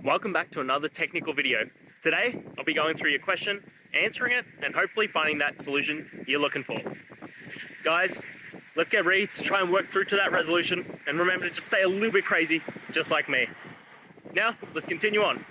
Welcome back to another technical video. Today, I'll be going through your question, answering it, and hopefully finding that solution you're looking for. Guys, let's get ready to try and work through to that resolution, and remember to just stay a little bit crazy, just like me. Now, let's continue on.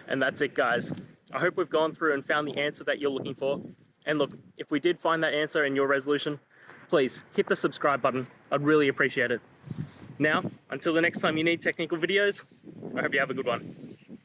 And that's it, guys. I hope we've gone through and found the answer that you're looking for. And look, if we did find that answer in your resolution, please hit the subscribe button. I'd really appreciate it. Now, until the next time you need technical videos, I hope you have a good one.